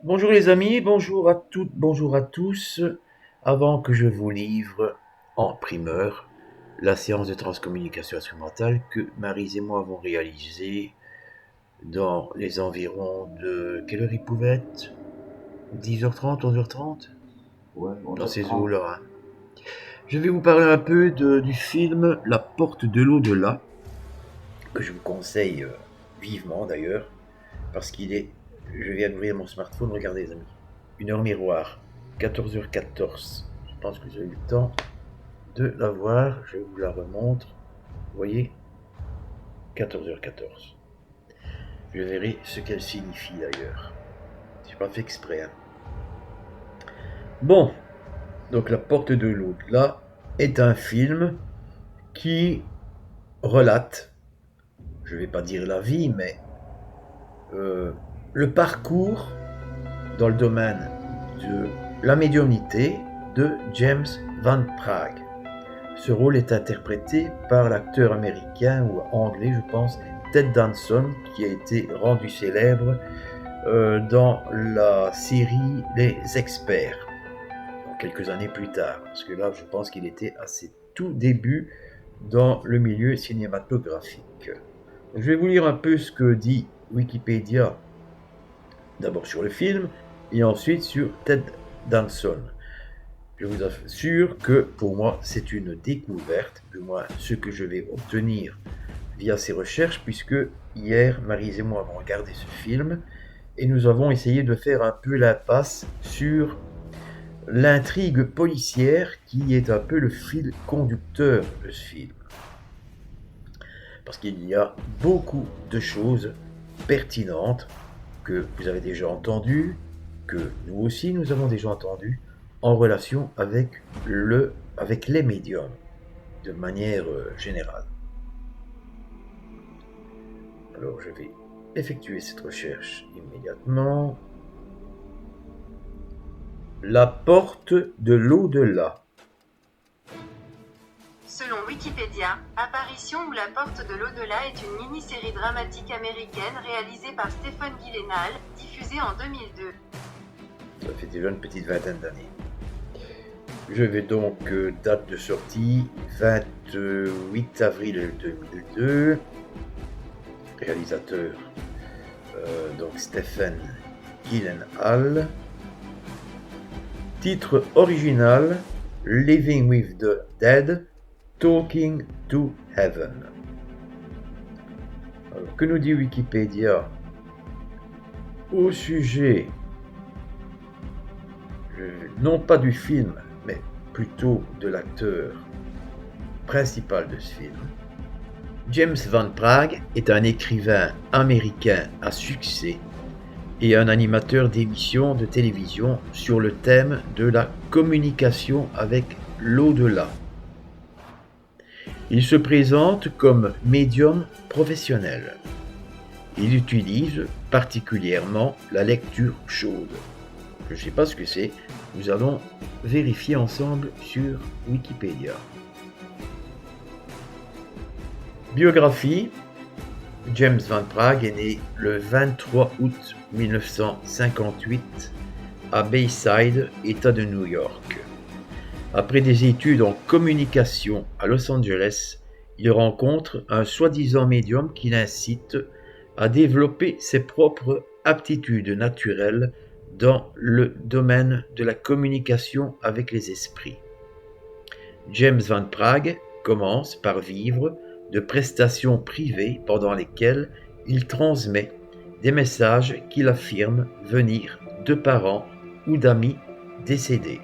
Bonjour les amis, bonjour à toutes, bonjour à tous. Avant que je vous livre en primeur la séance de transcommunication instrumentale que Maryse et moi avons réalisée dans les environs de... Quelle heure il pouvait être? 10h30, 11h30? Ouais, Dans ces 11h30. eaux-là, hein. Je vais vous parler un peu du film La Porte de l'au-delà, que je vous conseille vivement d'ailleurs, parce qu'il est... Je viens d'ouvrir mon smartphone, regardez les amis. Une heure miroir, 14h14. Je pense que j'ai eu le temps de la voir. Je vous la remontre. Vous voyez, 14h14. Je verrai ce qu'elle signifie d'ailleurs. J'ai pas fait exprès, hein. Bon, donc La Porte de l'au-delà est un film qui relate, je vais pas dire la vie, mais euh, le parcours dans le domaine de la médiumnité de James Van Praagh. Ce rôle est interprété par l'acteur américain ou anglais, je pense, Ted Danson, qui a été rendu célèbre dans la série Les Experts, quelques années plus tard, parce que là, je pense qu'il était à ses tout débuts dans le milieu cinématographique. Donc, je vais vous lire un peu ce que dit Wikipédia, d'abord sur le film, et ensuite sur Ted Danson. Je vous assure que pour moi, c'est une découverte, du moins ce que je vais obtenir via ces recherches, puisque hier, Maryse et moi avons regardé ce film et nous avons essayé de faire un peu l'impasse sur l'intrigue policière qui est un peu le fil conducteur de ce film. Parce qu'il y a beaucoup de choses pertinentes que vous avez déjà entendues, que nous aussi nous avons déjà entendues, en relation avec les médiums, de manière générale. Alors je vais effectuer cette recherche immédiatement. La porte de l'au-delà. Selon Wikipédia, Apparition ou la porte de l'au-delà est une mini-série dramatique américaine réalisée par Stephen Gyllenhaal, diffusée en 2002. Ça fait déjà une petite vingtaine d'années. Je vais donc, date de sortie, 28 avril 2002. Réalisateur, donc Stephen Gyllenhaal. Titre original, Living with the Dead, Talking to Heaven. Alors, que nous dit Wikipédia au sujet, non pas du film, mais plutôt de l'acteur principal de ce film? James Van Praagh est un écrivain américain à succès et un animateur d'émissions de télévision sur le thème de la communication avec l'au-delà. Il se présente comme médium professionnel. Il utilise particulièrement la lecture chaude. Je ne sais pas ce que c'est, nous allons vérifier ensemble sur Wikipédia. Biographie. James Van Praagh est né le 23 août 1958 à Bayside, État de New York. Après des études en communication à Los Angeles, il rencontre un soi-disant médium qui l'incite à développer ses propres aptitudes naturelles dans le domaine de la communication avec les esprits. James Van Praagh commence par vivre de prestations privées pendant lesquelles il transmet des messages qu'il affirme venir de parents ou d'amis décédés.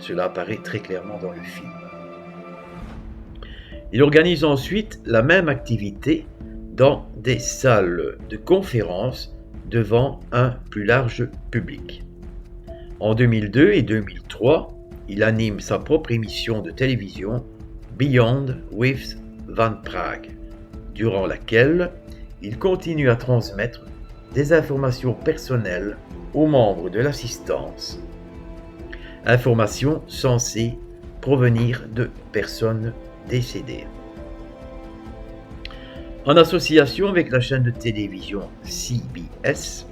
Cela apparaît très clairement dans le film. Il organise ensuite la même activité dans des salles de conférences devant un plus large public. En 2002 et 2003, il anime sa propre émission de télévision Beyond with Van Praagh, durant laquelle il continue à transmettre des informations personnelles aux membres de l'assistance. Informations censées provenir de personnes décédées. En association avec la chaîne de télévision CBS,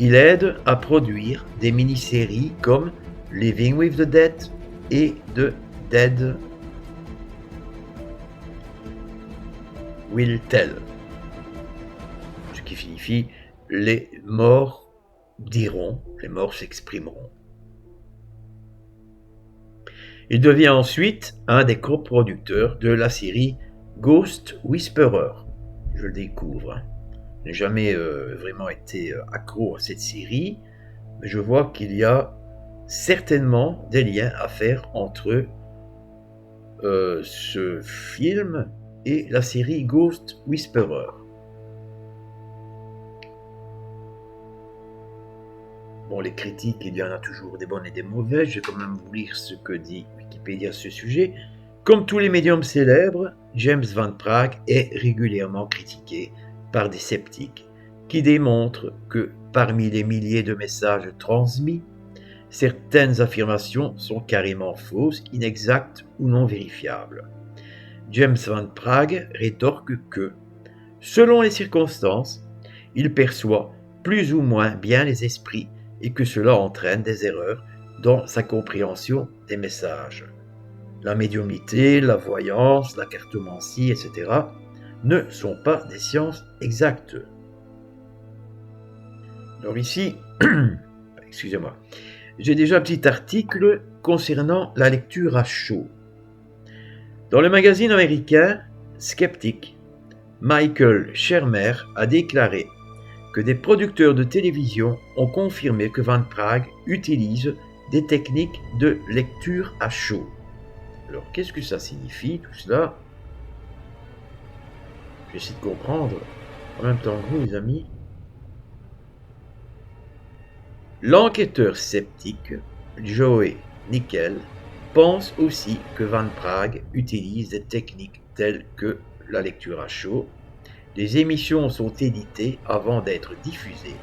Il aide à produire des mini-séries comme Living with the Dead et The Dead Will Tell, ce qui signifie les morts diront, les morts s'exprimeront. Il devient ensuite un des coproducteurs de la série Ghost Whisperer. Je le découvre. Je n'ai jamais vraiment été accro à cette série, mais je vois qu'il y a certainement des liens à faire entre ce film et la série Ghost Whisperer. Bon, les critiques, il y en a toujours des bonnes et des mauvaises. Je vais quand même vous lire ce que dit Wikipédia à ce sujet. Comme tous les médiums célèbres, James Van Praagh est régulièrement critiqué par des sceptiques qui démontrent que parmi les milliers de messages transmis, certaines affirmations sont carrément fausses, inexactes ou non vérifiables. James Van Praagh rétorque que, selon les circonstances, il perçoit plus ou moins bien les esprits et que cela entraîne des erreurs dans sa compréhension des messages. La médiumnité, la voyance, la cartomancie, etc. ne sont pas des sciences exactes. Alors ici, excusez-moi, j'ai déjà un petit article concernant la lecture à chaud. Dans le magazine américain Skeptic, Michael Shermer a déclaré que des producteurs de télévision ont confirmé que Van Praagh utilise des techniques de lecture à chaud. Alors, qu'est-ce que ça signifie, tout cela? J'essaie de comprendre en même temps que vous, les amis. L'enquêteur sceptique, Joey Nickel, pense aussi que Van Praagh utilise des techniques telles que la lecture à chaud. Les émissions sont éditées avant d'être diffusées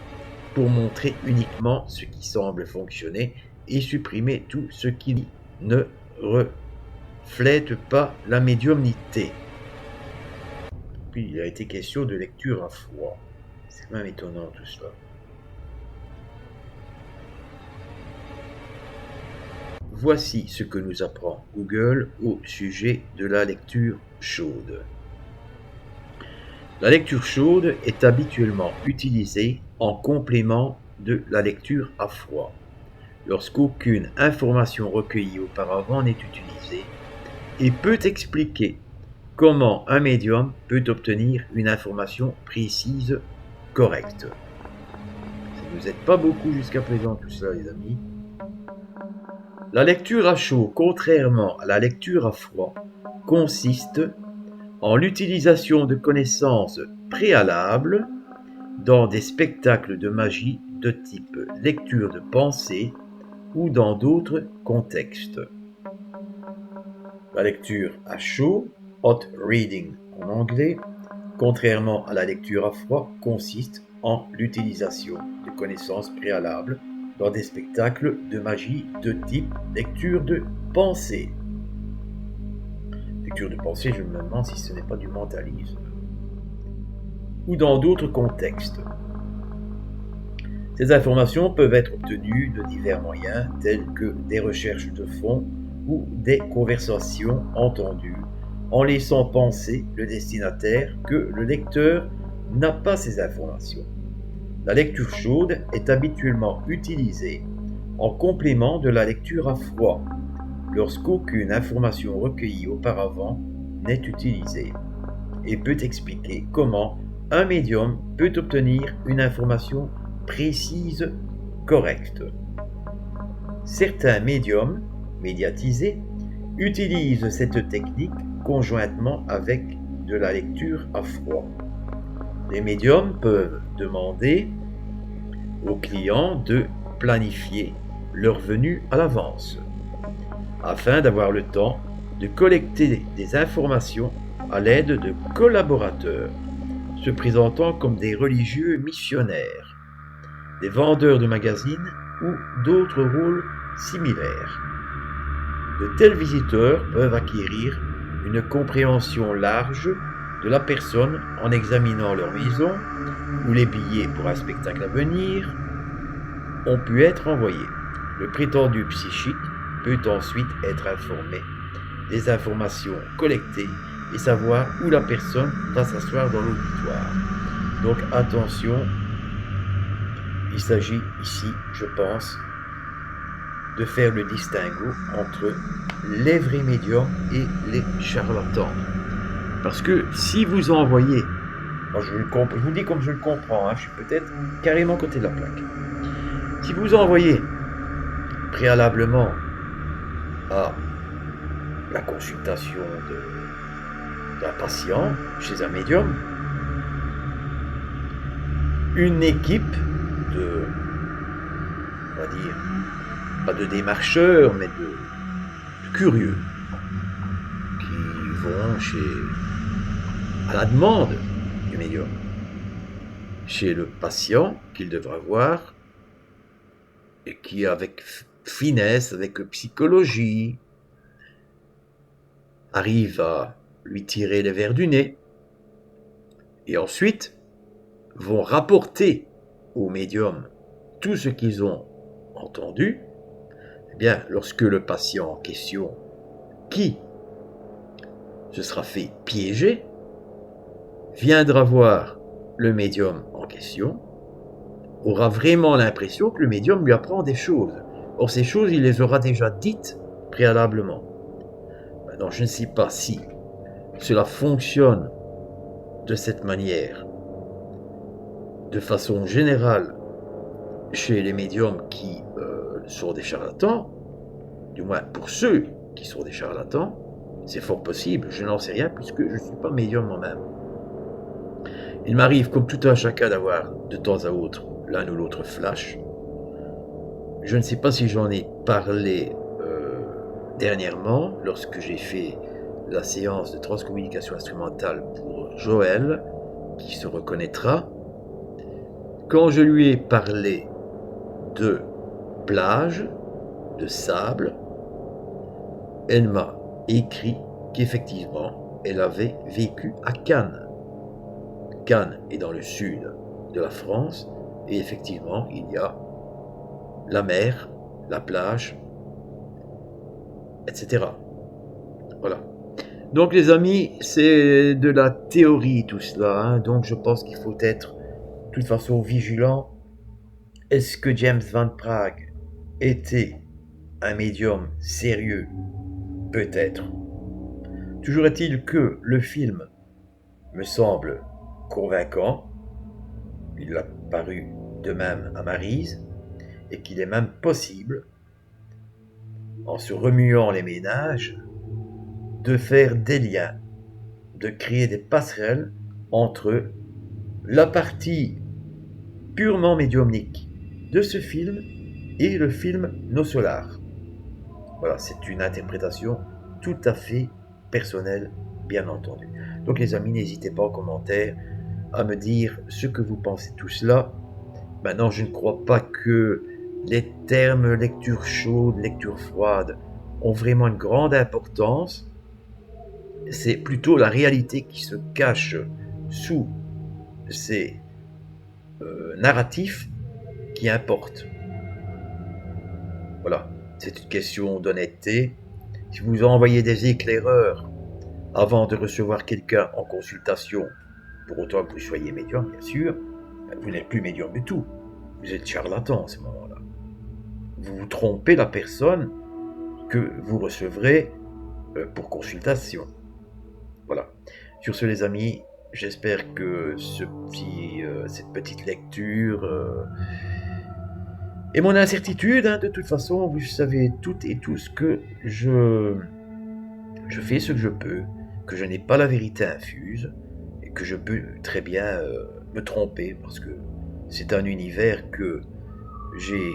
pour montrer uniquement ce qui semble fonctionner et supprimer tout ce qui ne reflète pas la médiumnité. Puis il a été question de lecture à froid. C'est quand même étonnant tout cela. Voici ce que nous apprend Google au sujet de la lecture chaude. La lecture chaude est habituellement utilisée en complément de la lecture à froid, lorsqu'aucune information recueillie auparavant n'est utilisée, et peut expliquer comment un médium peut obtenir une information précise, correcte. Vous n'êtes pas beaucoup jusqu'à présent tout ça, les amis. La lecture à chaud, contrairement à la lecture à froid, consiste en l'utilisation de connaissances préalables dans des spectacles de magie de type lecture de pensée ou dans d'autres contextes. La lecture à chaud, hot reading en anglais, contrairement à la lecture à froid, consiste en l'utilisation de connaissances préalables dans des spectacles de magie de type lecture de pensée. Lecture de pensée, je me demande si ce n'est pas du mentalisme. Ou dans d'autres contextes. Ces informations peuvent être obtenues de divers moyens tels que des recherches de fond ou des conversations entendues, en laissant penser le destinataire que le lecteur n'a pas ces informations. La lecture chaude est habituellement utilisée en complément de la lecture à froid, lorsqu'aucune information recueillie auparavant n'est utilisée, et peut expliquer comment un médium peut obtenir une information précise, correcte. Certains médiums médiatisés utilisent cette technique conjointement avec de la lecture à froid. Les médiums peuvent demander aux clients de planifier leur venue à l'avance, afin d'avoir le temps de collecter des informations à l'aide de collaborateurs, se présentant comme des religieux missionnaires, des vendeurs de magazines ou d'autres rôles similaires. De tels visiteurs peuvent acquérir une compréhension large de la personne en examinant leur maison ou les billets pour un spectacle à venir, ont pu être envoyés. Le prétendu psychique peut ensuite être informé des informations collectées et savoir où la personne va s'asseoir dans l'auditoire. Donc attention, il s'agit ici, je pense, de faire le distinguo entre les vrais médiums et les charlatans. Parce que si vous envoyez, je vous dis comme je le comprends, je suis peut-être carrément côté de la plaque. Si vous envoyez préalablement à la consultation d'un patient chez un médium, une équipe de, on va dire, pas de démarcheurs, mais de curieux, qui vont à la demande du médium, chez le patient qu'il devra voir, et qui, avec finesse, avec psychologie, arrive à lui tirer les vers du nez, et ensuite vont rapporter au médium tout ce qu'ils ont entendu. Eh bien, lorsque le patient en question, qui se sera fait piéger, viendra voir le médium en question, aura vraiment l'impression que le médium lui apprend des choses. Or, ces choses, il les aura déjà dites préalablement. Maintenant, je ne sais pas si cela fonctionne de cette manière, de façon générale, chez les médiums qui sont des charlatans, du moins pour ceux qui sont des charlatans, c'est fort possible, je n'en sais rien puisque je ne suis pas médium moi-même. Il m'arrive, comme tout un chacun, d'avoir de temps à autre l'un ou l'autre flash. Je ne sais pas si j'en ai parlé dernièrement, lorsque j'ai fait la séance de transcommunication instrumentale pour Joël, qui se reconnaîtra. Quand je lui ai parlé de plage, de sable, elle m'a écrit qu'effectivement, elle avait vécu à Cannes. Cannes est dans le sud de la France, et effectivement, il y a la mer, la plage, etc. Voilà. Donc les amis, c'est de la théorie tout cela, donc je pense qu'il faut être de toute façon vigilant. Est-ce que James Van Praagh était un médium sérieux? Peut-être. Toujours est-il que le film me semble convaincant. Il a paru de même à Maryse, et qu'il est même possible, en se remuant les ménages, de faire des liens, de créer des passerelles entre la partie purement médiumnique de ce film et le film Nos Solars. Voilà, c'est une interprétation tout à fait personnelle, bien entendu. Donc les amis, n'hésitez pas en commentaire à me dire ce que vous pensez de tout cela. Maintenant, je ne crois pas que les termes lecture chaude, lecture froide ont vraiment une grande importance. C'est plutôt la réalité qui se cache sous ces narratifs qui importent. Voilà, c'est une question d'honnêteté. Si vous envoyez des éclaireurs avant de recevoir quelqu'un en consultation, pour autant que vous soyez médium, bien sûr, vous n'êtes plus médium du tout. Vous êtes charlatan à ce moment-là. Vous trompez la personne que vous recevrez pour consultation. Voilà. Sur ce, les amis, j'espère que cette petite lecture et mon incertitude, de toute façon, vous savez toutes et tous que je fais ce que je peux, que je n'ai pas la vérité infuse, et que je peux très bien me tromper, parce que c'est un univers que j'ai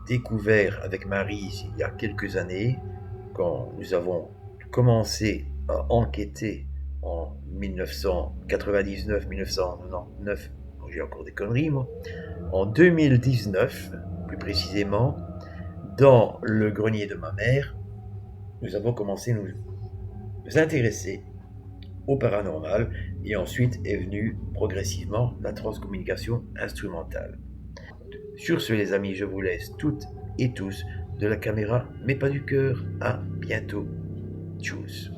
découvert avec Maryse il y a quelques années, quand nous avons commencé à enquêter en 1999, j'ai encore des conneries moi, en 2019, plus précisément, dans le grenier de ma mère, nous avons commencé à nous intéresser au paranormal, et ensuite est venue progressivement la transcommunication instrumentale. Sur ce, les amis, je vous laisse toutes et tous de la caméra, mais pas du cœur. À bientôt. Tchuss.